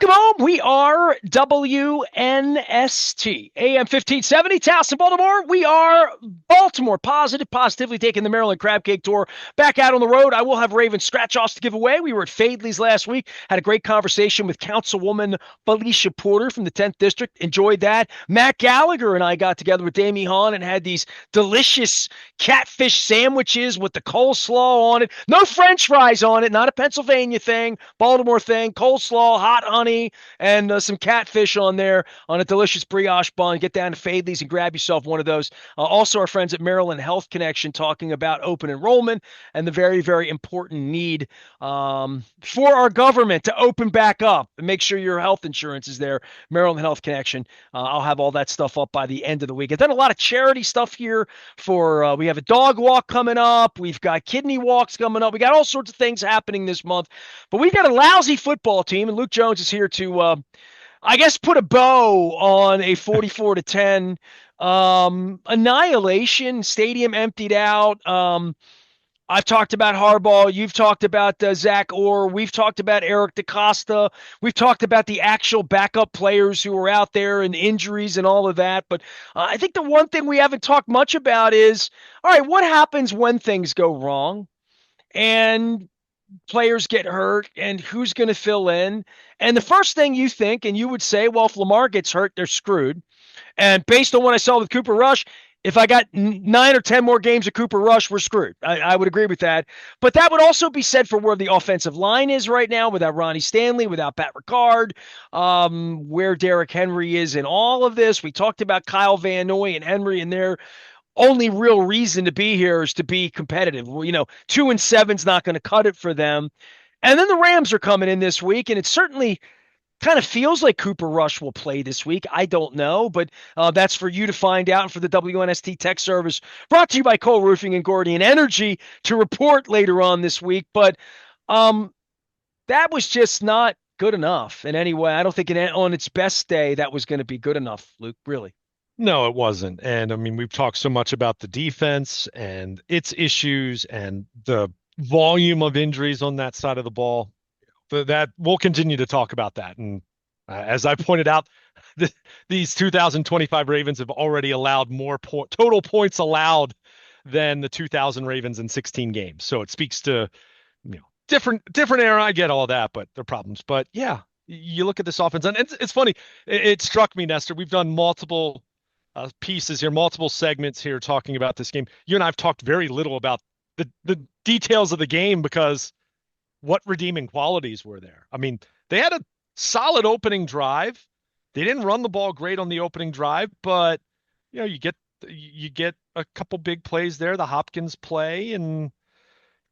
Welcome home. We are WNST, AM 1570, Towson, Baltimore. We are Baltimore positively taking the Maryland Crab Cake Tour back out on the road. I will have Raven scratch-offs to give away. We were at Fadley's last week, had a great conversation with Councilwoman Felicia Porter from the 10th District. Enjoyed that. Matt Gallagher and I got together with Damie Hahn and had these delicious catfish sandwiches with the coleslaw on it. No French fries on it, not a Pennsylvania thing, Baltimore thing, coleslaw, hot honey, and some catfish on there on a delicious brioche bun. Get down to Fadley's and grab yourself one of those. Also, our friends at Maryland Health Connection talking about open enrollment and the very, very important need for our government to open back up and make sure your health insurance is there. Maryland Health Connection. I'll have all that stuff up by the end of the week. I've done a lot of charity stuff here for, we have a dog walk coming up. We've got kidney walks coming up. We got all sorts of things happening this month, but we've got a lousy football team, and Luke Jones is here to, I guess, put a bow on a 44-10 annihilation. Stadium emptied out. I've talked about Harbaugh. You've talked about Zach Orr. We've talked about Eric DeCosta. We've talked about the actual backup players who are out there and injuries and all of that. But I think the one thing we haven't talked much about is, all right, what happens when things go wrong and players get hurt and who's going to fill in? And the first thing you think, and you would say, well, if Lamar gets hurt, they're screwed. And based on what I saw with Cooper Rush, if I got 9 or 10 more games of Cooper Rush, we're screwed. I would agree with that. But that would also be said for where the offensive line is right now without Ronnie Stanley, without Pat Ricard, where Derrick Henry is in all of this. We talked about Kyle Van Noy and Henry, and their only real reason to be here is to be competitive. Well, 2-7 is not going to cut it for them. And then the Rams are coming in this week, and it's certainly kind of feels like Cooper Rush will play this week. I don't know, but that's for you to find out, and for the WNST Tech Service, brought to you by Cole Roofing and Gordian Energy, to report later on this week. But that was just not good enough in any way. I don't think on its best day that was going to be good enough, Luke, really. No, it wasn't. And I mean, we've talked so much about the defense and its issues and the volume of injuries on that side of the ball. That we'll continue to talk about that. And as I pointed out, these 2025 Ravens have already allowed more total points allowed than the 2000 Ravens in 16 games. So it speaks to, different era. I get all that, but there are problems. But yeah, you look at this offense, and it's funny. It struck me, Nestor. We've done multiple pieces here, multiple segments here talking about this game. You and I have talked very little about the details of the game because what redeeming qualities were there? I mean, they had a solid opening drive. They didn't run the ball great on the opening drive, but you get a couple big plays there. The Hopkins play, and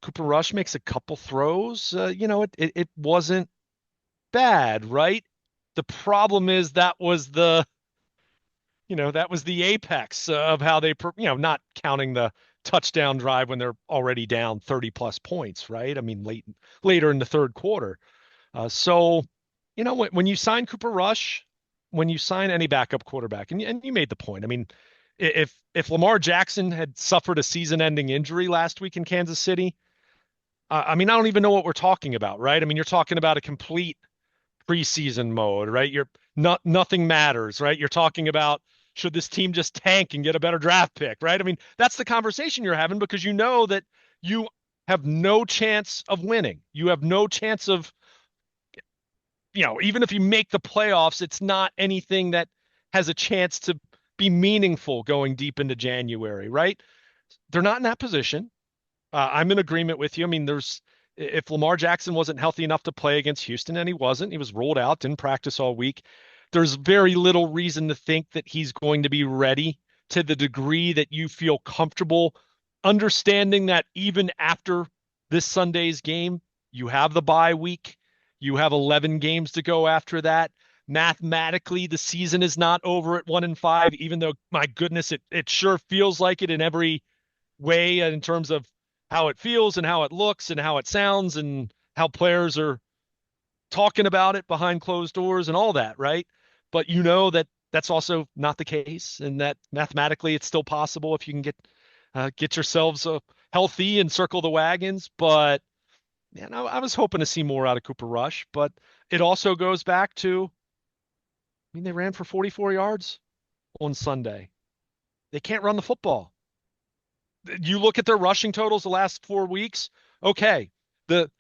Cooper Rush makes a couple throws. It wasn't bad, right? The problem is that was the apex of how they, not counting the touchdown drive when they're already down 30 plus points, right? I mean, later in the third quarter. When you sign Cooper Rush, when you sign any backup quarterback, and you made the point. I mean, if Lamar Jackson had suffered a season-ending injury last week in Kansas City, I mean, I don't even know what we're talking about, right? I mean, you're talking about a complete preseason mode, right? Nothing matters, right? You're talking about, should this team just tank and get a better draft pick, right? I mean, that's the conversation you're having because you know that you have no chance of winning. You have no chance of, even if you make the playoffs, it's not anything that has a chance to be meaningful going deep into January, right? They're not in that position. I'm in agreement with you. I mean, if Lamar Jackson wasn't healthy enough to play against Houston, and he wasn't, he was ruled out, didn't practice all week, there's very little reason to think that he's going to be ready to the degree that you feel comfortable understanding that even after this Sunday's game, you have the bye week, you have 11 games to go after that. Mathematically, the season is not over at 1-5, even though, my goodness, it sure feels like it in every way in terms of how it feels and how it looks and how it sounds and how players are talking about it behind closed doors and all that, right? But that that's also not the case, and that mathematically it's still possible if you can get yourselves healthy and circle the wagons. But man, I was hoping to see more out of Cooper Rush, but it also goes back to, I mean, they ran for 44 yards on Sunday. They can't run the football. You look at their rushing totals the last 4 weeks. Okay, the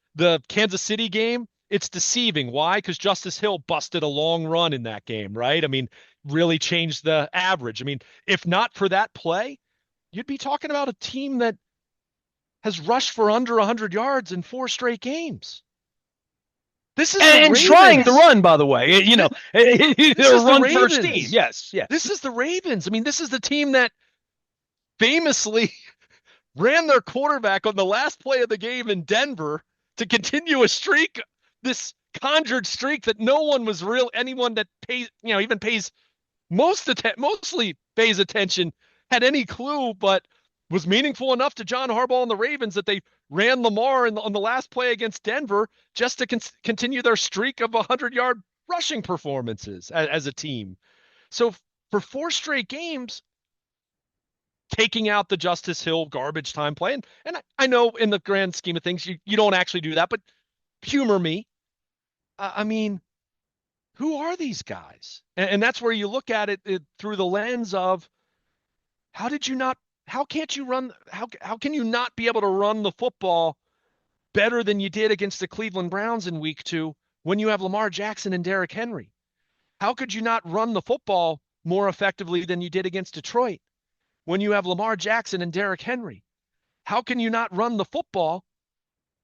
Kansas City game, it's deceiving. Why? Because Justice Hill busted a long run in that game, right? I mean, really changed the average. I mean, if not for that play, you'd be talking about a team that has rushed for under 100 yards in 4 straight games. This is the And trying to Ravens. run, by the way. This They're a is the run first team. Ravens. Yes, This yes. is the Ravens. I mean, this is the team that famously ran their quarterback on the last play of the game in Denver to continue a streak, this conjured streak that no one was real, anyone that pays, even pays mostly pays attention, had any clue, but was meaningful enough to John Harbaugh and the Ravens that they ran Lamar on the last play against Denver just to continue their streak of 100-yard rushing performances as a team. So for 4 straight games, taking out the Justice Hill garbage time play. And I know in the grand scheme of things, you don't actually do that, but humor me. I mean, who are these guys? And that's where you look at it through the lens of how did you not, how can't you run, how can you not be able to run the football better than you did against the Cleveland Browns in week 2 when you have Lamar Jackson and Derrick Henry? How could you not run the football more effectively than you did against Detroit when you have Lamar Jackson and Derrick Henry? How can you not run the football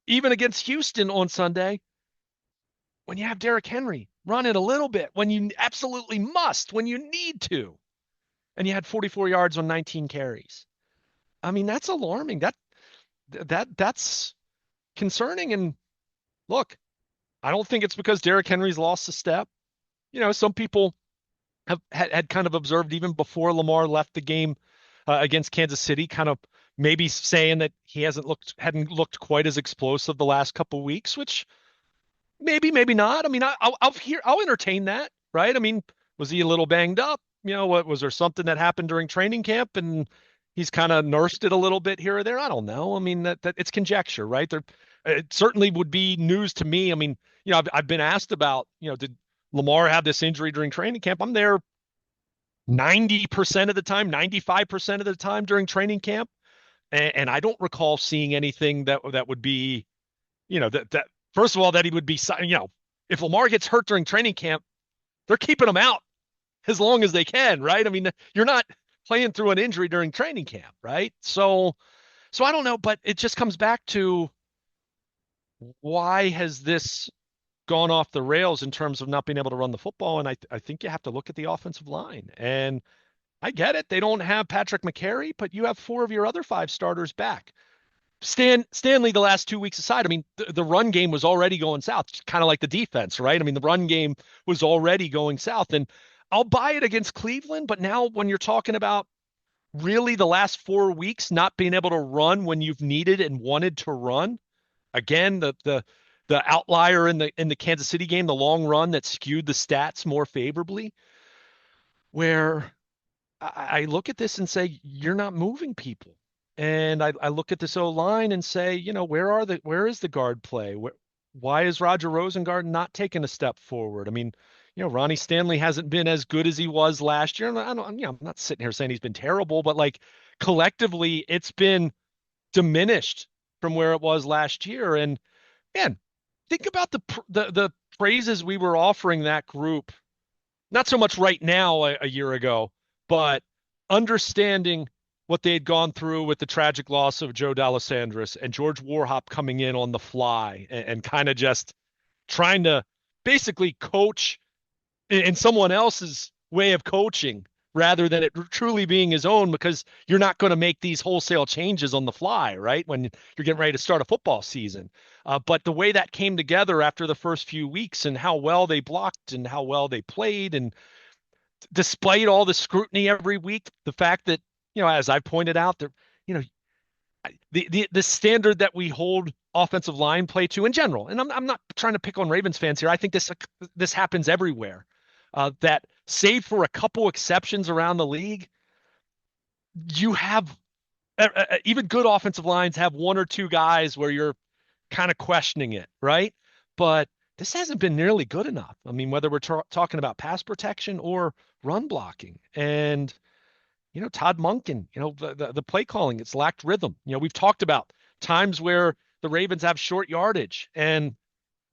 even against Houston on Sunday when you have Derrick Henry? Run it a little bit when you absolutely must, when you need to. And you had 44 yards on 19 carries. I mean, that's alarming. That's concerning. And look, I don't think it's because Derrick Henry's lost a step. Some people have had kind of observed even before Lamar left the game against Kansas City, kind of maybe saying that he hadn't looked quite as explosive the last couple of weeks, which maybe not. I mean, I'll entertain that, right? I mean, was he a little banged up? What was there something that happened during training camp and he's kind of nursed it a little bit here or there? I don't know. I mean, that it's conjecture, right? It certainly would be news to me. I mean, I've been asked about, did Lamar have this injury during training camp? I'm there 90% of the time, 95% of the time during training camp. And I don't recall seeing anything that would be, that first of all, that he would be, if Lamar gets hurt during training camp, they're keeping him out as long as they can, right? I mean, you're not playing through an injury during training camp, right? So I don't know, but it just comes back to why has this gone off the rails in terms of not being able to run the football? And I think you have to look at the offensive line. And I get it. They don't have Patrick McCary, but you have 4 of your other 5 starters back. Stanley, the last 2 weeks aside, I mean, the run game was already going south, kind of like the defense, right? I mean, the run game was already going south. And I'll buy it against Cleveland, but now when you're talking about really the last 4 weeks not being able to run when you've needed and wanted to run, again, the outlier in the Kansas City game, the long run that skewed the stats more favorably, where I look at this and say, you're not moving people. And I look at this O line and say, where is the guard play? Why is Roger Rosengard not taking a step forward? I mean, Ronnie Stanley hasn't been as good as he was last year. And I'm not sitting here saying he's been terrible, but like collectively, it's been diminished from where it was last year. And man, think about the praises we were offering that group, not so much right now a year ago, but understanding what they had gone through with the tragic loss of Joe D'Alessandris and George Warhop coming in on the fly and kind of just trying to basically coach in someone else's way of coaching rather than it truly being his own, because you're not going to make these wholesale changes on the fly, right? When you're getting ready to start a football season. But the way that came together after the first few weeks and how well they blocked and how well they played, and despite all the scrutiny every week, the fact that, as I pointed out, you know, the standard that we hold offensive line play to in general, and I'm not trying to pick on Ravens fans here. I think this happens everywhere. That save for a couple exceptions around the league, you have even good offensive lines have 1 or 2 guys where you're kind of questioning it, right? But this hasn't been nearly good enough. I mean, whether we're talking about pass protection or run blocking. And, Todd Monken, the play calling, it's lacked rhythm. We've talked about times where the Ravens have short yardage. And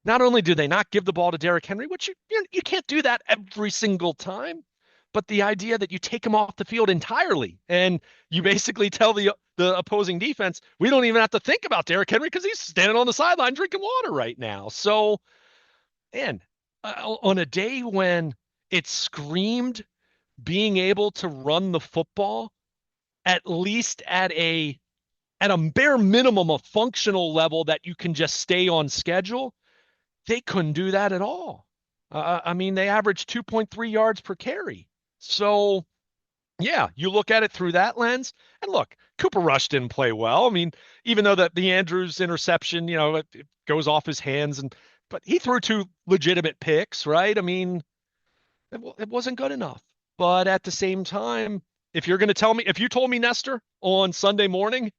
not only do they not give the ball to Derrick Henry, which you can't do that every single time, but the idea that you take him off the field entirely and you basically tell the opposing defense, we don't even have to think about Derrick Henry because he's standing on the sideline drinking water right now. So, man, on a day when it screamed being able to run the football at least at a bare minimum a functional level that you can just stay on schedule, they couldn't do that at all. I mean, they averaged 2.3 yards per carry. So, yeah, you look at it through that lens, and look, Cooper Rush didn't play well. I mean, even though the Andrews interception, it goes off his hands, but he threw two legitimate picks, right? I mean, it wasn't good enough. But at the same time, if you told me, Nestor, on Sunday morning,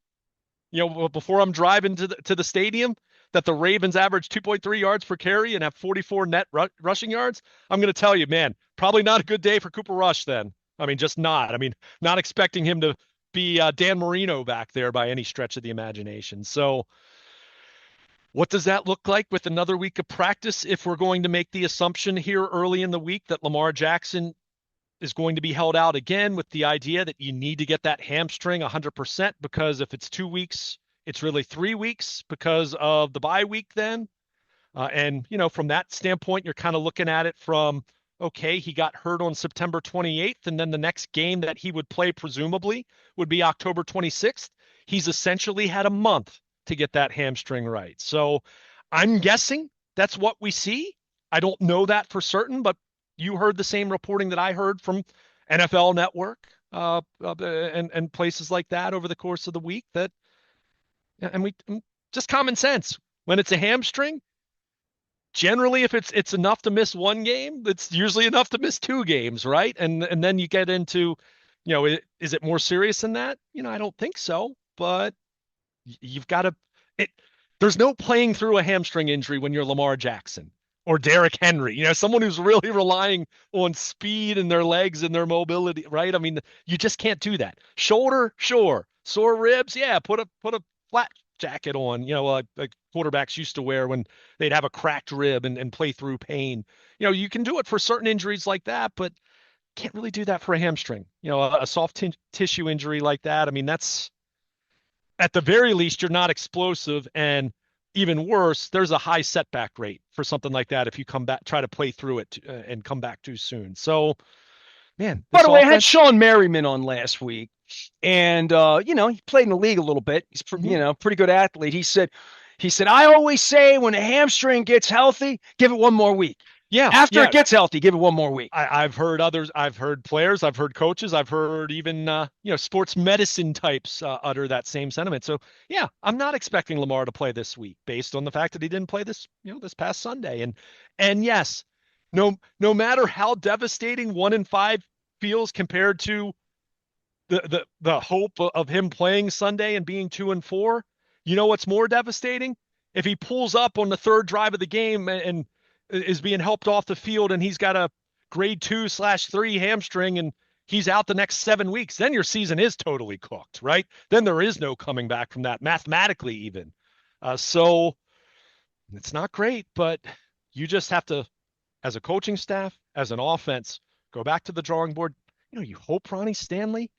before I'm driving to the stadium, that the Ravens average 2.3 yards per carry and have 44 net rushing yards, I'm going to tell you, man, probably not a good day for Cooper Rush then. I mean, just not. I mean, not expecting him to be Dan Marino back there by any stretch of the imagination. So, what does that look like with another week of practice if we're going to make the assumption here early in the week that Lamar Jackson is going to be held out again with the idea that you need to get that hamstring 100% because if it's 2 weeks, it's really 3 weeks because of the bye week then. And, from that standpoint, you're kind of looking at it from, okay, he got hurt on September 28th, and then the next game that he would play presumably would be October 26th. He's essentially had a month to get that hamstring right. So I'm guessing that's what we see. I don't know that for certain, but you heard the same reporting that I heard from NFL Network and places like that over the course of the week. And just common sense. When it's a hamstring, generally, if it's enough to miss one game, it's usually enough to miss 2 games, right? And then you get into, is it more serious than that? I don't think so, but you've got to. It, there's no playing through a hamstring injury when you're Lamar Jackson or Derrick Henry, someone who's really relying on speed and their legs and their mobility, right? I mean, you just can't do that. Shoulder, sure. Sore ribs, yeah. Put a flat jacket on, like quarterbacks used to wear when they'd have a cracked rib and play through pain. You can do it for certain injuries like that, but can't really do that for a hamstring. A soft tissue injury like that. I mean, that's at the very least, you're not explosive. And even worse, there's a high setback rate for something like that if you come back, try to play through it and come back too soon. So, man, By this the way, I had offense. Sean Merriman on last week, and he played in the league a little bit. He's Mhm. pretty good athlete. He said, I always say when a hamstring gets healthy, give it one more week. Yeah, After it yeah. gets healthy, give it one more week. I've heard others, I've heard players, I've heard coaches, I've heard even sports medicine types utter that same sentiment. So yeah, I'm not expecting Lamar to play this week based on the fact that he didn't play this past Sunday. And yes, no matter how devastating 1-5 feels compared to the hope of him playing Sunday and being 2-4, what's more devastating? If he pulls up on the third drive of the game and is being helped off the field and he's got a grade 2/3 hamstring and he's out the next 7 weeks, then your season is totally cooked, right? Then there is no coming back from that mathematically even. So it's not great, but you just have to, as a coaching staff, as an offense, go back to the drawing board. You hope Ronnie Stanley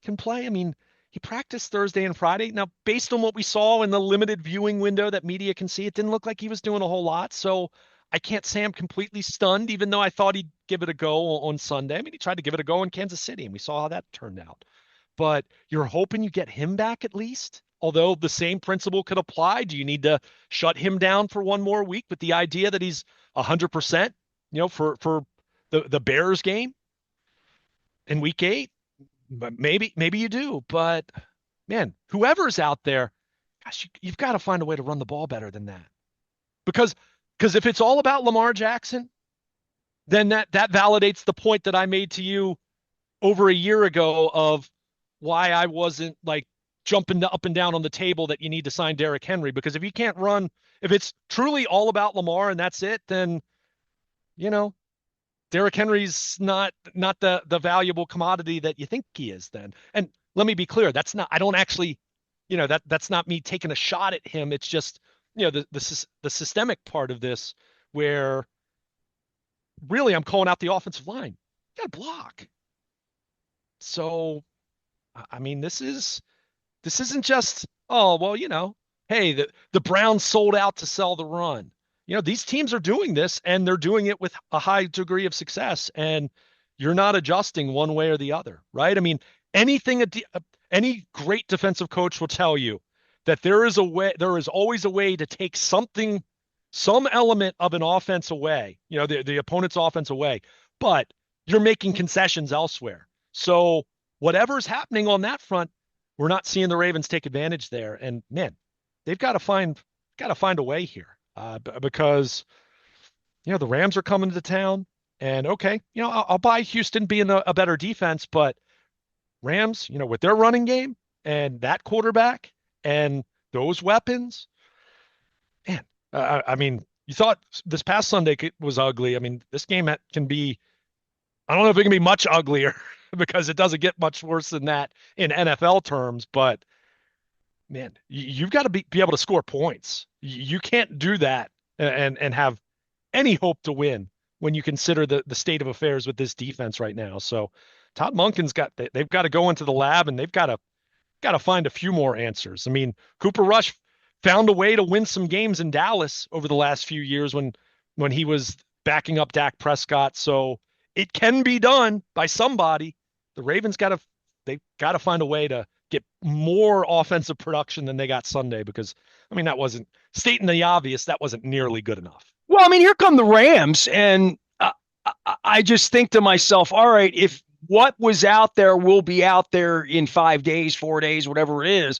can play. I mean, he practiced Thursday and Friday. Now, based on what we saw in the limited viewing window that media can see, it didn't look like he was doing a whole lot. So I can't say I'm completely stunned, even though I thought he'd give it a go on Sunday. I mean, he tried to give it a go in Kansas City, and we saw how that turned out. But you're hoping you get him back at least. Although the same principle could apply. Do you need to shut him down for one more week with the idea that he's 100%, for the Bears game in week 8? But maybe you do. But man, whoever's out there, gosh, you've got to find a way to run the ball better than that. Because if it's all about Lamar Jackson, then that validates the point that I made to you over a year ago of why I wasn't like jumping up and down on the table that you need to sign Derrick Henry. Because if you can't run if it's truly all about Lamar and that's it, then you know Derrick Henry's not the valuable commodity that you think he is then. And let me be clear, that's not I don't actually, that's not me taking a shot at him. It's just, the systemic part of this where really I'm calling out the offensive line. You got to block. So, I mean, this isn't just, oh, well, hey, the Browns sold out to sell the run. These teams are doing this and they're doing it with a high degree of success, and you're not adjusting one way or the other, right? I mean, anything any great defensive coach will tell you that there is always a way to take some element of an offense away, the opponent's offense away, but you're making concessions elsewhere. So whatever's happening on that front, we're not seeing the Ravens take advantage there. And man, they've got to find a way here, because the Rams are coming to town, and okay, I'll buy Houston being a better defense, but Rams, with their running game and that quarterback and those weapons, man. I mean, you thought this past Sunday was ugly. I mean, this game can be. I don't know if it can be much uglier because it doesn't get much worse than that in NFL terms, but man, you've got to be able to score points. You can't do that and have any hope to win when you consider the state of affairs with this defense right now. So Todd Monken's they've got to go into the lab and they've got to find a few more answers. I mean, Cooper Rush found a way to win some games in Dallas over the last few years when he was backing up Dak Prescott. So it can be done by somebody. The Ravens they've got to find a way to get more offensive production than they got Sunday, because I mean, that wasn't stating the obvious. That wasn't nearly good enough. Well, I mean, here come the Rams, and I just think to myself, all right, if what was out there will be out there in 5 days, 4 days, whatever it is,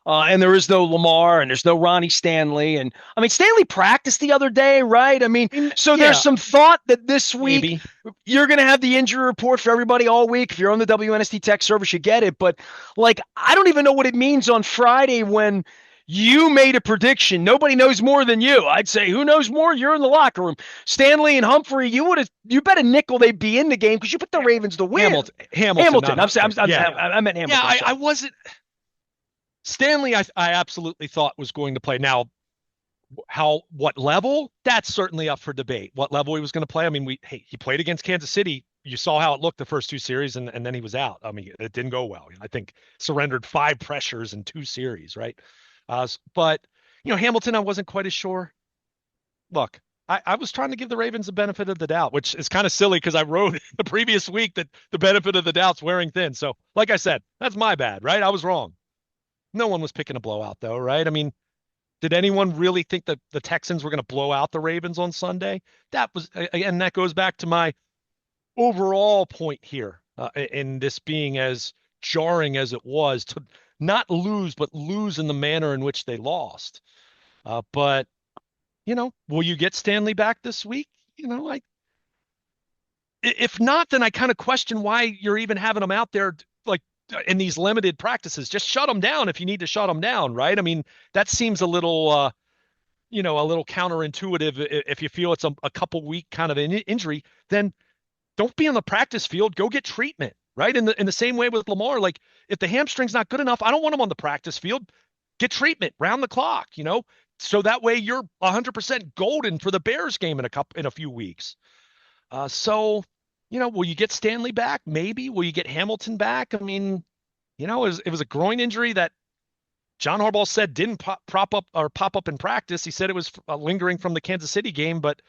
and there is no Lamar and there's no Ronnie Stanley. And I mean, Stanley practiced the other day, right? I mean, so Yeah, there's some thought that this week maybe. you're going to have the injury report for everybody all week. If you're on the WNST tech service, you get it. But like, I don't even know what it means on Friday when you made a prediction. Nobody knows more than you. I'd say, who knows more? You're in the locker room. Stanley and Humphrey, you bet a nickel they'd be in the game because you put the Ravens to win. Hamilton, not Hamilton. Yeah, I meant yeah. Hamilton. I wasn't Stanley. I absolutely thought was going to play. Now, what level? That's certainly up for debate. What level he was going to play? I mean, he played against Kansas City. You saw how it looked the first two series, and then he was out. I mean, it didn't go well. I think surrendered 5 pressures in 2 series, right? But Hamilton, I wasn't quite as sure. Look, I was trying to give the Ravens the benefit of the doubt, which is kind of silly because I wrote the previous week that the benefit of the doubt's wearing thin. So, like I said, that's my bad, right? I was wrong. No one was picking a blowout, though, right? I mean, did anyone really think that the Texans were going to blow out the Ravens on Sunday? And that goes back to my overall point here, in this being as jarring as it was to not lose, but lose in the manner in which they lost. But will you get Stanley back this week? If not, then I kind of question why you're even having him out there, like in these limited practices. Just shut them down if you need to shut them down, right? I mean, that seems a little counterintuitive. If you feel it's a couple week kind of an injury, then don't be on the practice field. Go get treatment, right? In the same way with Lamar, like if the hamstring's not good enough, I don't want him on the practice field. Get treatment round the clock, so that way you're 100% golden for the Bears game in a few weeks. Will you get Stanley back? Maybe. Will you get Hamilton back? I mean, it was a groin injury that John Harbaugh said didn't pop up in practice. He said it was lingering from the Kansas City game, but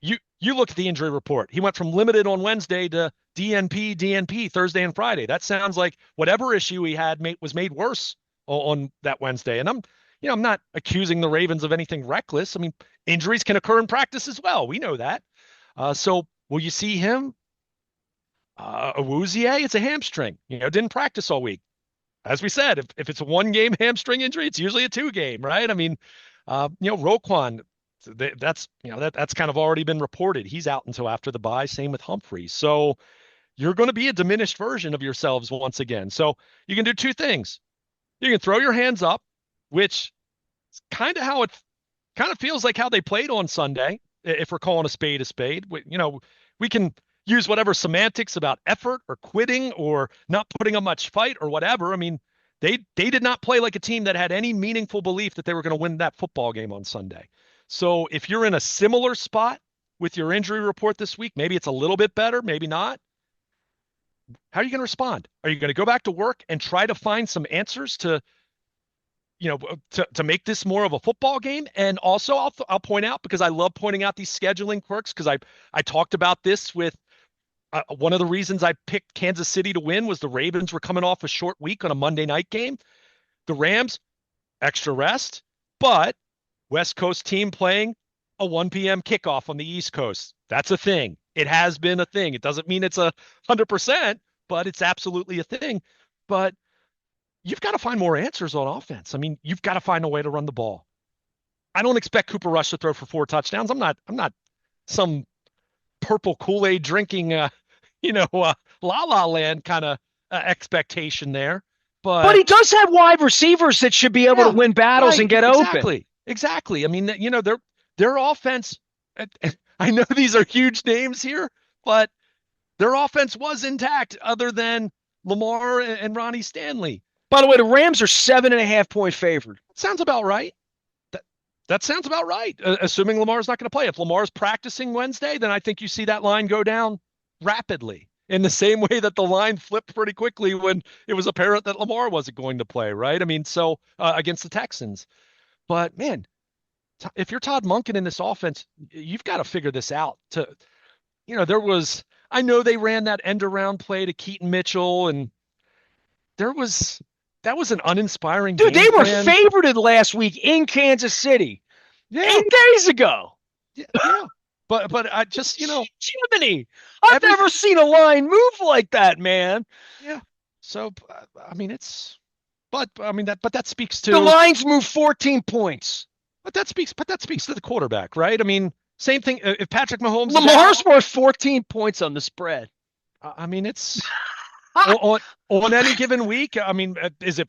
you look at the injury report. He went from limited on Wednesday to DNP Thursday and Friday. That sounds like whatever issue he had was made worse on that Wednesday. And I'm not accusing the Ravens of anything reckless. I mean, injuries can occur in practice as well. We know that. So will you see him? Awuzie, it's a hamstring. Didn't practice all week. As we said, if it's a 1-game hamstring injury, it's usually a 2-game, right? I mean, Roquan, that's kind of already been reported. He's out until after the bye. Same with Humphrey. So you're going to be a diminished version of yourselves once again. So you can do two things. You can throw your hands up, which is kind of how it kind of feels like how they played on Sunday, if we're calling a spade a spade. We can use whatever semantics about effort or quitting or not putting up much fight or whatever. I mean, they did not play like a team that had any meaningful belief that they were going to win that football game on Sunday. So if you're in a similar spot with your injury report this week, maybe it's a little bit better, maybe not. How are you going to respond? Are you going to go back to work and try to find some answers to make this more of a football game? And also, I'll point out, because I love pointing out these scheduling quirks, because I talked about this with one of the reasons I picked Kansas City to win was the Ravens were coming off a short week on a Monday night game. The Rams, extra rest, but West Coast team playing a 1 p.m. kickoff on the East Coast. That's a thing. It has been a thing. It doesn't mean it's 100%, but it's absolutely a thing. But you've got to find more answers on offense. I mean, you've got to find a way to run the ball. I don't expect Cooper Rush to throw for 4 touchdowns. I'm not some purple Kool-Aid drinking, La La Land kind of expectation there. But But he does have wide receivers that should be able to yeah, win battles right, and get open. exactly. I mean, their offense. I know these are huge names here, but their offense was intact, other than Lamar and Ronnie Stanley. By the way, the Rams are 7.5-point favored. Sounds about right. That that sounds about right. Assuming Lamar's not going to play. If Lamar's practicing Wednesday, then I think you see that line go down rapidly. In the same way that the line flipped pretty quickly when it was apparent that Lamar wasn't going to play, right? I mean, so against the Texans. But man, if you're Todd Monken in this offense, you've got to figure this out. I know they ran that end around play to Keaton Mitchell, and there was that was an uninspiring Dude, game they were plan. favorited last week in Kansas City Yeah, 8 days ago. yeah. But I just, Jiminy, I've every never seen a line move like that, man. yeah. So I mean, but that speaks The to lines move 14 points. but that speaks to the quarterback, right? I mean, same thing. If Patrick Mahomes is out, Lamar's worth 14 points on the spread. I mean, it's on any given week. I mean, is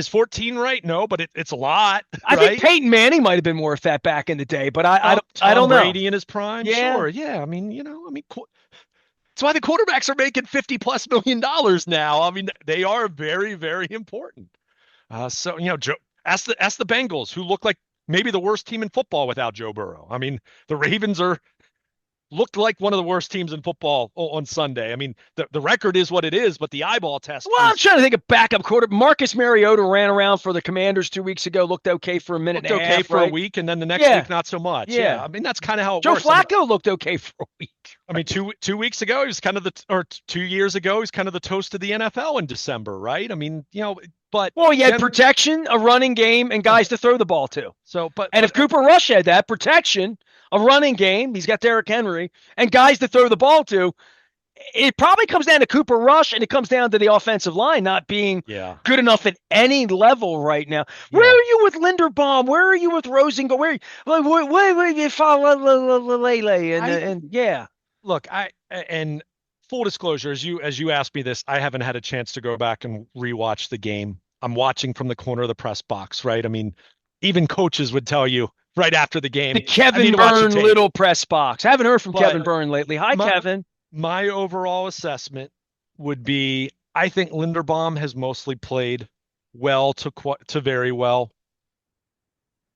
14 right? No, but it's a lot, I think right? Peyton Manning might have been more fat back in the day, but I Tom don't know. Brady in his prime, Yeah. sure, yeah. I mean, that's why the quarterbacks are making $50+ million now. I mean, they are very, very important. So Joe, ask the Bengals, who look like maybe the worst team in football without Joe Burrow. I mean, the Ravens looked like one of the worst teams in football on Sunday. I mean, the record is what it is, but the eyeball test Well, I'm was trying to think of backup quarter. Marcus Mariota ran around for the Commanders 2 weeks ago, looked okay for a minute looked and a okay half, for right? a week, and then the next Yeah. week not so much. Yeah. I mean, that's kind of how it Joe works. I mean, Flacco looked okay for a week. I mean, two weeks ago, he was kind of or 2 years ago, he was kind of the toast of the NFL in December, right? I mean, but Well, he had protection, a running game, and guys to throw the ball to. so, And if Cooper Rush had that protection, a running game, he's got Derrick Henry, and guys to throw the ball to, it probably comes down to Cooper Rush, and it comes down to the offensive line not being yeah, good enough at any level right now. yeah. Where are you with Linderbaum? Where are you with Rosengo? Where you follow Lele? And yeah. Look, and full disclosure, as you asked me this, I haven't had a chance to go back and rewatch the game. I'm watching from the corner of the press box, right? I mean, even coaches would tell you right after the game, The I need Kevin to watch the Byrne tape. little press box. Haven't heard from But Kevin Byrne lately. Hi, my Kevin. my overall assessment would be, I think Linderbaum has mostly played well to very well.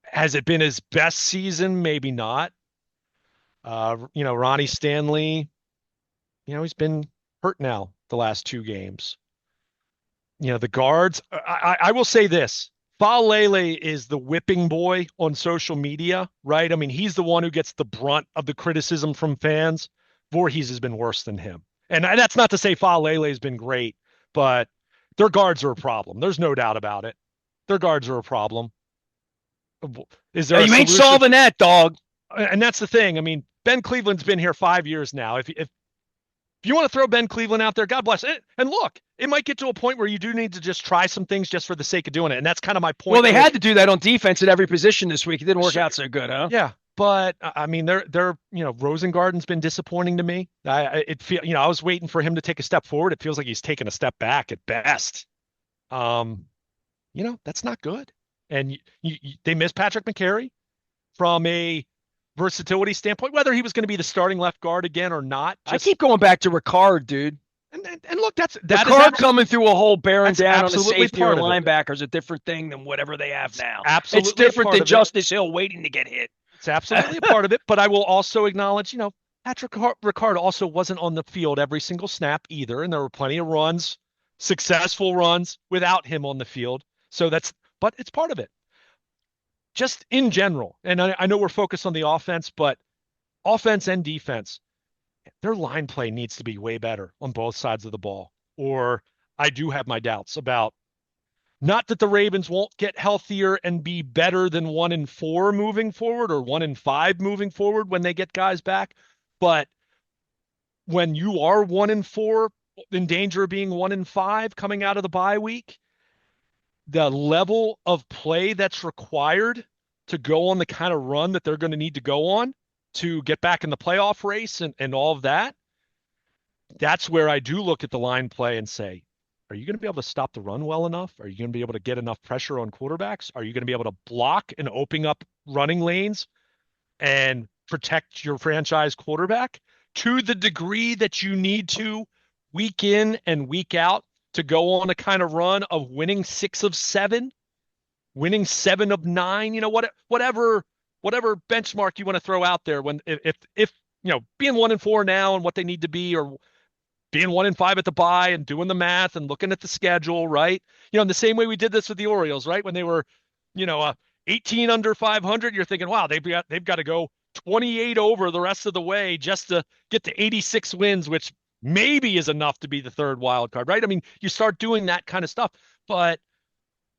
Has it been his best season? Maybe not. Ronnie Stanley, he's been hurt now the last 2 games. The guards. I will say this: Falele is the whipping boy on social media, right? I mean, he's the one who gets the brunt of the criticism from fans. Voorhees has been worse than him, and that's not to say Falele has been great, but their guards are a problem. There's no doubt about it. Their guards are a problem. Is there a You ain't solution? solving that, dog. And that's the thing. I mean, Ben Cleveland's been here 5 years now. If you want to throw Ben Cleveland out there, God bless it. And look, it might get to a point where you do need to just try some things just for the sake of doing it. And that's kind of my point. Well, they had to do that on defense at every position this week. It didn't work out so good, huh? Yeah. But I mean, Rosengarten's been disappointing to me. I was waiting for him to take a step forward. It feels like he's taken a step back at best. That's not good. And they miss Patrick McCary. from a versatility standpoint, whether he was going to be the starting left guard again or not. I Just keep going back to Ricard, dude. and look, that is Ricard coming through a hole, bearing that's down on a absolutely safety or a part of it. linebacker is a different thing than whatever they have It's now. It's absolutely a different part than of it. Justice Hill waiting to get hit. It's absolutely a part of it. But I will also acknowledge, Patrick Ricard also wasn't on the field every single snap either, and there were plenty of runs, successful runs without him on the field. So but it's part of it. Just in general, and I know we're focused on the offense, but offense and defense, their line play needs to be way better on both sides of the ball. Or I do have my doubts about not that the Ravens won't get healthier and be better than 1-4 moving forward or 1-5 moving forward when they get guys back, but when you are 1-4 in danger of being 1-5 coming out of the bye week, the level of play that's required to go on the kind of run that they're going to need to go on to get back in the playoff race and all of that, that's where I do look at the line play and say, are you going to be able to stop the run well enough? Are you going to be able to get enough pressure on quarterbacks? Are you going to be able to block and open up running lanes and protect your franchise quarterback to the degree that you need to week in and week out to go on a kind of run of winning 6 of 7, winning 7 of 9, whatever benchmark you want to throw out there when if being 1-4 now and what they need to be, or being 1-5 at the bye and doing the math and looking at the schedule, right? In the same way we did this with the Orioles, right? When they were, 18 under 500, you're thinking, wow, they've got to go 28 over the rest of the way just to get to 86 wins, which maybe is enough to be the third wild card, right? I mean, you start doing that kind of stuff, but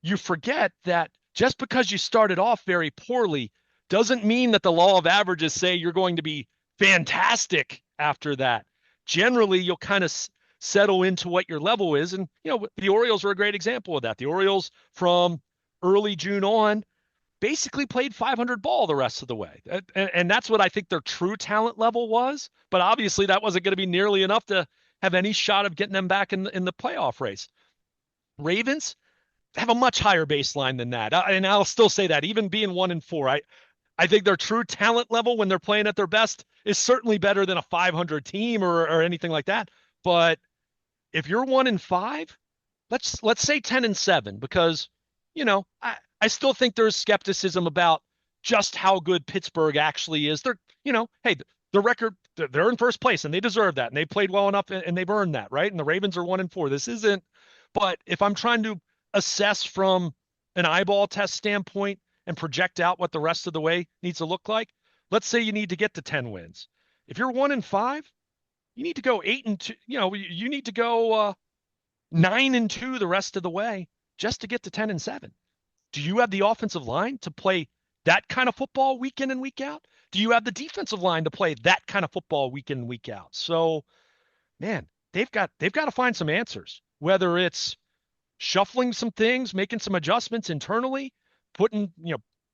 you forget that just because you started off very poorly doesn't mean that the law of averages say you're going to be fantastic after that. Generally, you'll kind of settle into what your level is. And, the Orioles were a great example of that. The Orioles from early June on basically played 500 ball the rest of the way. And that's what I think their true talent level was. But obviously that wasn't going to be nearly enough to have any shot of getting them back in the playoff race. Ravens have a much higher baseline than that. And I'll still say that even being 1-4, I think their true talent level when they're playing at their best is certainly better than a 500 team or anything like that. But if you're 1-5, let's say 10-7, because I still think there's skepticism about just how good Pittsburgh actually is. They're hey, the record, they're in first place and they deserve that and they played well enough and they've earned that, right? And the Ravens are 1-4. This isn't. But if I'm trying to assess from an eyeball test standpoint and project out what the rest of the way needs to look like, let's say you need to get to 10 wins. If you're 1-5, you need to go 8-2. You need to go 9-2 the rest of the way just to get to 10-7. Do you have the offensive line to play that kind of football week in and week out? Do you have the defensive line to play that kind of football week in and week out? So, man, they've got to find some answers. Whether it's shuffling some things, making some adjustments internally,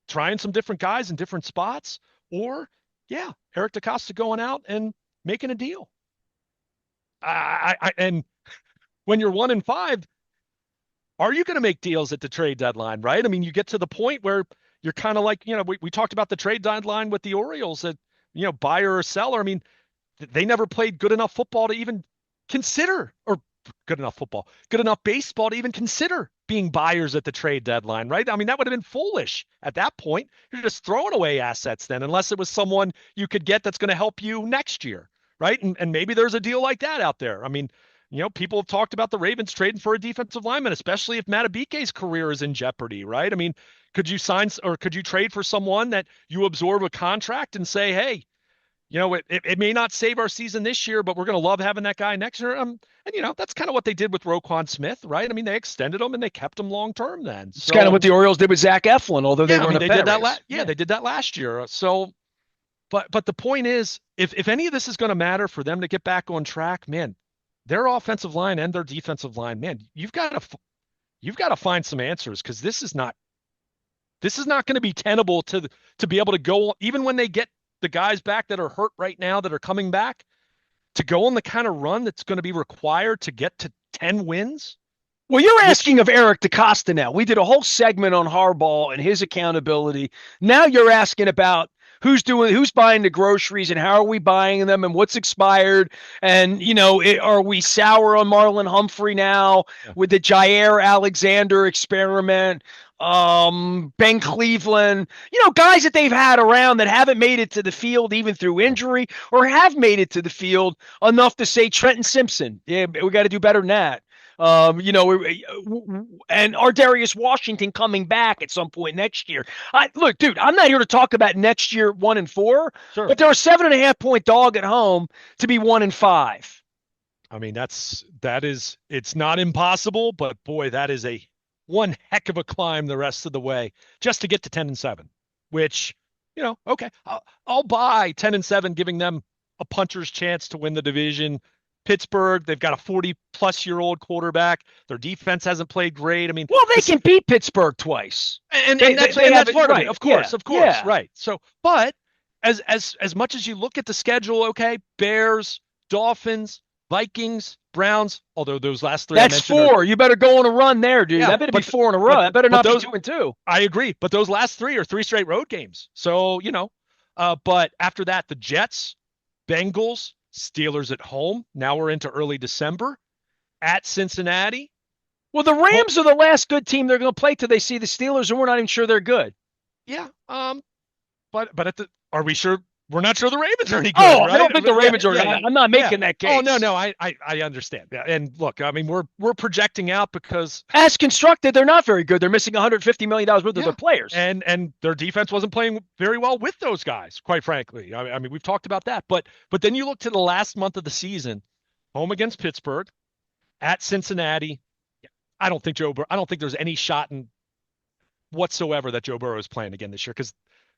trying some different guys in different spots, or Eric DeCosta going out and making a deal. And when you're 1-5, are you going to make deals at the trade deadline, right? I mean, you get to the point where you're kind of like, we talked about the trade deadline with the Orioles that, buyer or seller. I mean, they never played good enough football to even consider, or good enough baseball to even consider being buyers at the trade deadline, right? I mean, that would have been foolish at that point. You're just throwing away assets then, unless it was someone you could get that's going to help you next year, right? And maybe there's a deal like that out there. I mean, people have talked about the Ravens trading for a defensive lineman, especially if Matabike's career is in jeopardy, right? I mean, could you trade for someone that you absorb a contract and say, hey, it may not save our season this year, but we're going to love having that guy next year. And that's kind of what they did with Roquan Smith, right? I mean, they extended him and they kept him long term then. It's kind of what the Orioles did with Zach Eflin, although they weren't they did that. They did that last year. So, but the point is, if any of this is going to matter for them to get back on track, man, their offensive line and their defensive line, man, you've got to find some answers, because this is not going to be tenable to be able to go, even when they get the guys back that are hurt right now that are coming back, to go on the kind of run that's going to be required to get to 10 wins. Well, you're which asking of Eric DeCosta now. We did a whole segment on Harbaugh and his accountability. Now you're asking about who's buying the groceries and how are we buying them and what's expired and are we sour on Marlon Humphrey now yeah, with the Jair Alexander experiment? Ben Cleveland, guys that they've had around that haven't made it to the field even through yeah. injury or have made it to the field enough to say Trenton Simpson. Yeah, we got to do better than that. And our Darius Washington coming back at some point next year. Look, dude, I'm not here to talk about next year 1-4, Sure. but they're a 7.5 point dog at home to be 1-5. I mean, it's not impossible, but boy, that is a one heck of a climb the rest of the way just to get to 10-7, which, okay, I'll buy 10-7, giving them a puncher's chance to win the division. Pittsburgh, they've got a 40-plus-year-old quarterback. Their defense hasn't played great. I mean, Well, they this can beat Pittsburgh twice. and They and they, that's they and have that's it part of it. right. Yeah, Of course, yeah. right. So, but as much as you look at the schedule, okay, Bears, Dolphins, Vikings, Browns, although those last three I That's mentioned are, four. You better go on a run there, dude. yeah, That better be but four in a row. but That better but not be those 2-2. I agree, but those last three are three straight road games. So, but after that, the Jets, Bengals, Steelers at home. Now we're into early December at Cincinnati. Well, the Home, Rams are the last good team they're going to play till they see the Steelers, and we're not even sure they're good. yeah. But are we sure? We're not sure the Ravens are any good, Oh, I right? don't think the Yeah, Ravens are. yeah, I'm not yeah. making that Oh no, case. no, I understand. Yeah, and look, I mean, we're projecting out because As constructed, they're not very good. They're missing $150 million worth of their yeah, players. and their defense wasn't playing very well with those guys, quite frankly. I mean, we've talked about that, but then you look to the last month of the season, home against Pittsburgh, at Cincinnati. I don't think there's any shot in whatsoever that Joe Burrow is playing again this year because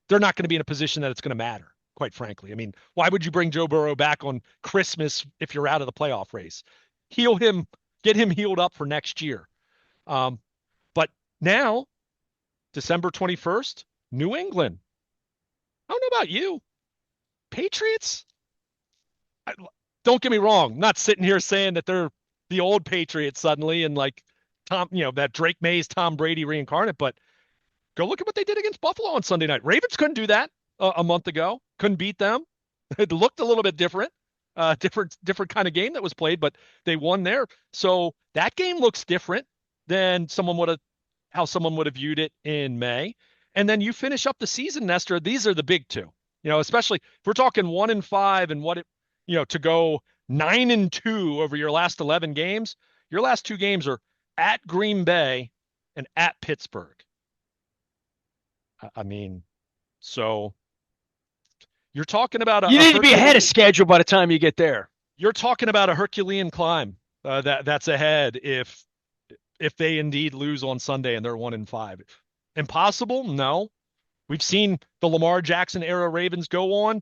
they're not going to be in a position that it's going to matter, quite frankly. I mean, why would you bring Joe Burrow back on Christmas if you're out of the playoff race? Heal him, get him healed up for next year. But now, December 21st, New England. I don't know about you. Patriots? I, don't get me wrong. I'm not sitting here saying that they're the old Patriots suddenly and like that Drake Mays, Tom Brady reincarnate, but go look at what they did against Buffalo on Sunday night. Ravens couldn't do that a month ago. Couldn't beat them. It looked a little bit different, different kind of game that was played, but they won there. So that game looks different than how someone would have viewed it in May. And then you finish up the season, Nestor. These are the big two. Especially if we're talking 1-5 and to go 9-2 over your last 11 games. Your last two games are at Green Bay and at Pittsburgh. I mean, so you're talking about You a need to be ahead of Herculean. schedule by the time you get there. You're talking about a Herculean climb that's ahead if they indeed lose on Sunday and they're 1-5. Impossible? No. We've seen the Lamar Jackson era Ravens go on.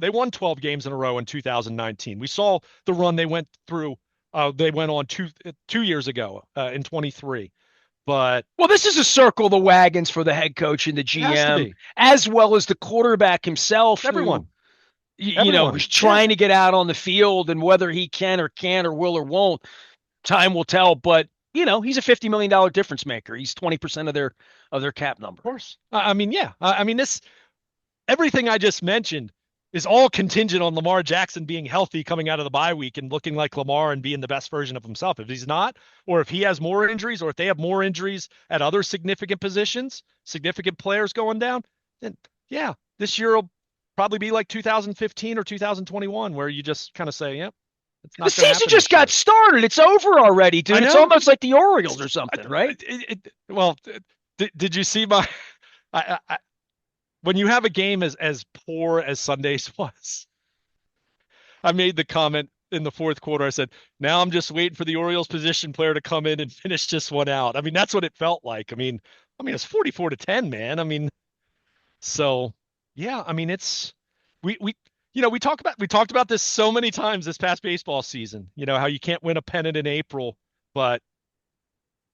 They won 12 games in a row in 2019. We saw the run they went through. They went on 2 years ago in 23. But Well, this is a circle the wagons for the head coach and the it has to GM, be as well as the quarterback himself, who everyone. Everyone. who's Yeah. trying to get out on the field, and whether he can or can't or will or won't, time will tell. But he's a $50 million difference maker. He's 20% of their cap number. Of course. I mean, yeah. I mean, everything I just mentioned is all contingent on Lamar Jackson being healthy coming out of the bye week and looking like Lamar and being the best version of himself. If he's not, or if he has more injuries, or if they have more injuries at other significant positions, significant players going down, then yeah, this year will probably be like 2015 or 2021, where you just kind of say, yep, it's The not going to season happen just this year. got started. It's over already, I dude. It's know. almost like the Orioles or something, right? Well, did you see my? I when you have a game as poor as Sunday's was, I made the comment in the fourth quarter. I said, now I'm just waiting for the Orioles position player to come in and finish this one out. I mean, that's what it felt like. I mean, it's 44-10, man. I mean, so yeah, I mean, we talked about this so many times this past baseball season, how you can't win a pennant in April, but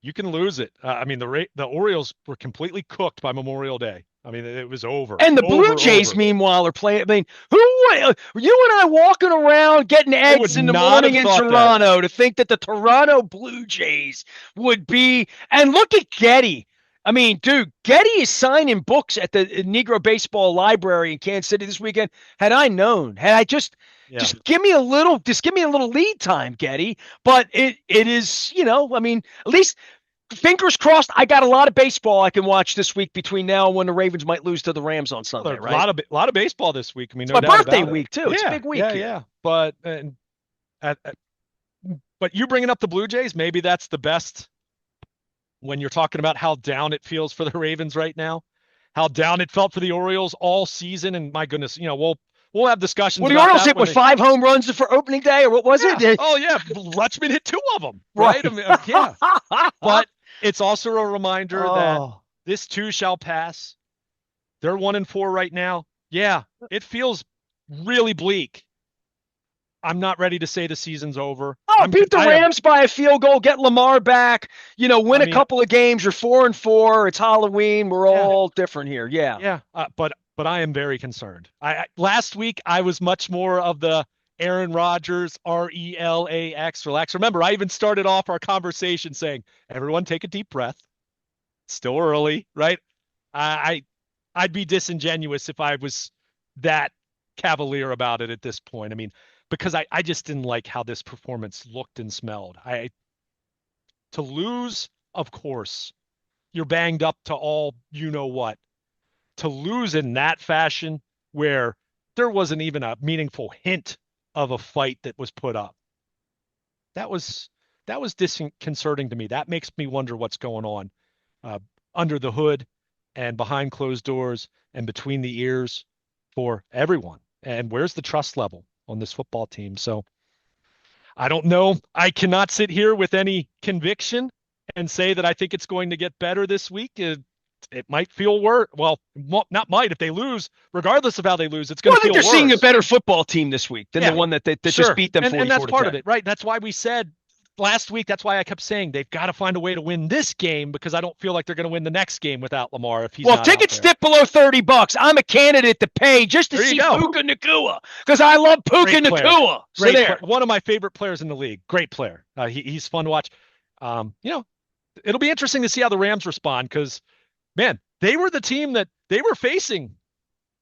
you can lose it. I mean, the Orioles were completely cooked by Memorial Day. I mean, it was over, And the Blue over, Jays, over. meanwhile, are playing. I mean, you and I walking around getting I would eggs in the not morning have in thought that. Toronto to think that the Toronto Blue Jays would be. And look at Getty. I mean, dude, Getty is signing books at the Negro Baseball Library in Kansas City this weekend. Had I known, had I Yeah. just give me a little lead time, Getty. But it is, I mean, at least fingers crossed. I got a lot of baseball I can watch this week between now and when the Ravens might lose to the Rams on Well, Sunday, there's right? a lot of baseball this week. I mean, It's no my doubt birthday about it. week too. It's a Yeah, big week yeah, here. yeah. At, but you bringing up the Blue Jays, maybe that's the best when you're talking about how down it feels for the Ravens right now, how down it felt for the Orioles all season. And my goodness, we'll have discussions Well, the about Orioles that hit when with they. 5 home runs for opening day, or what was Yeah. it? Oh yeah. Letchman hit two of them, right? I Right. mean, yeah. But it's also a reminder that Oh, this too shall pass. They're 1-4 right now. Yeah, it feels really bleak. I'm not ready to say the season's over. oh, beat the I have. Rams by a field goal, get Lamar back. I Win a mean, couple of games. You're 4-4. It's Halloween. We're yeah, all different here. Yeah. yeah. But I am very concerned. Last week I was much more of the Aaron Rodgers RELAX relax. Remember, I even started off our conversation saying, "Everyone, take a deep breath. It's still early, right?" I I'd be disingenuous if I was that cavalier about it at this point. I mean, because I just didn't like how this performance looked and smelled. I To lose, of course, you're banged up to all you know what. To lose in that fashion where there wasn't even a meaningful hint of a fight that was put up. That was disconcerting to me. That makes me wonder what's going on uh, under the hood and behind closed doors and between the ears for everyone. And where's the trust level on this football team? So I don't know. I cannot sit here with any conviction and say that I think it's going to get better this week. It might feel worse. Well, not might. If they lose, regardless of how they lose, it's going Well, to I think feel they're seeing a worse. better football team this week than the Yeah, one that just sure. beat them And that's 44 to part of 10. it, right? That's why we said last week, that's why I kept saying they've got to find a way to win this game because I don't feel like they're going to win the next game without Lamar if he's Well, if not out tickets there. dip below $30, I'm a candidate to pay just to There you see go. Puka Nacua because I love Puka Great player. Nacua. So Great player. there. One of my favorite players in the league. Great player. He's fun to watch. You know, it'll be interesting to see how the Rams respond because, man, they were the team that they were facing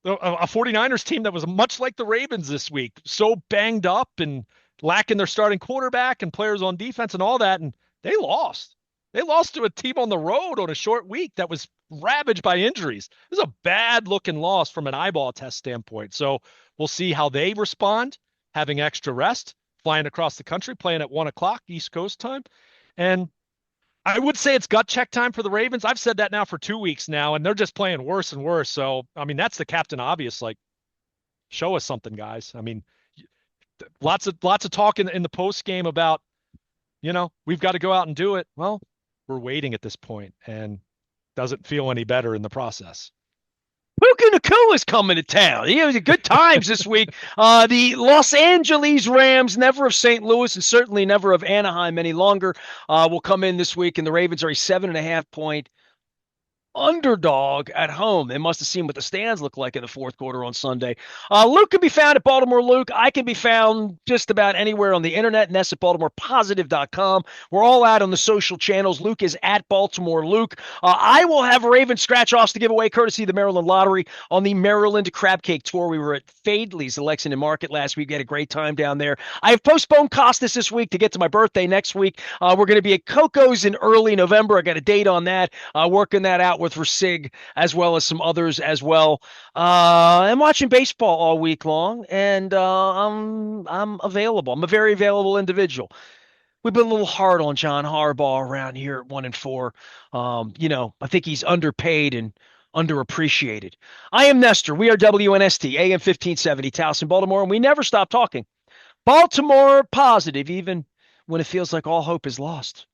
a 49ers team that was much like the Ravens this week, so banged up and lacking their starting quarterback and players on defense and all that. And they lost. They lost to a team on the road on a short week that was ravaged by injuries. It was a bad looking loss from an eyeball test standpoint. So we'll see how they respond, having extra rest, flying across the country, playing at 1 o'clock East Coast time. And I would say it's gut check time for the Ravens. I've said that now for 2 weeks now, and they're just playing worse and worse. So, I mean, that's the captain obvious. Like, show us something, guys. I mean, lots of talk in the post game about, we've got to go out and do it. Well, we're waiting at this point, and doesn't feel any better in the process. Puka Nacua is coming to town. It was good times this week. The Los Angeles Rams, never of St. Louis and certainly never of Anaheim any longer, will come in this week, and the Ravens are a 7.5 point underdog at home. They must have seen what the stands look like in the fourth quarter on Sunday. Luke can be found at Baltimore Luke. I can be found just about anywhere on the internet, Ness at BaltimorePositive.com. We're all out on the social channels. Luke is at Baltimore Luke. I will have Raven scratch-offs to give away courtesy of the Maryland Lottery on the Maryland Crab Cake Tour. We were at Fadley's, the Lexington Market last week. We had a great time down there. I have postponed Costas this week to get to my birthday next week. We're going to be at Coco's in early November. I got a date on that. Working that out with Rasig as well as some others as well. I'm watching baseball all week long, and I'm available. I'm a very available individual. We've been a little hard on John Harbaugh around here at 1-4. I think he's underpaid and underappreciated. I am Nestor. We are WNST, AM 1570, Towson, Baltimore, and we never stop talking. Baltimore positive, even when it feels like all hope is lost.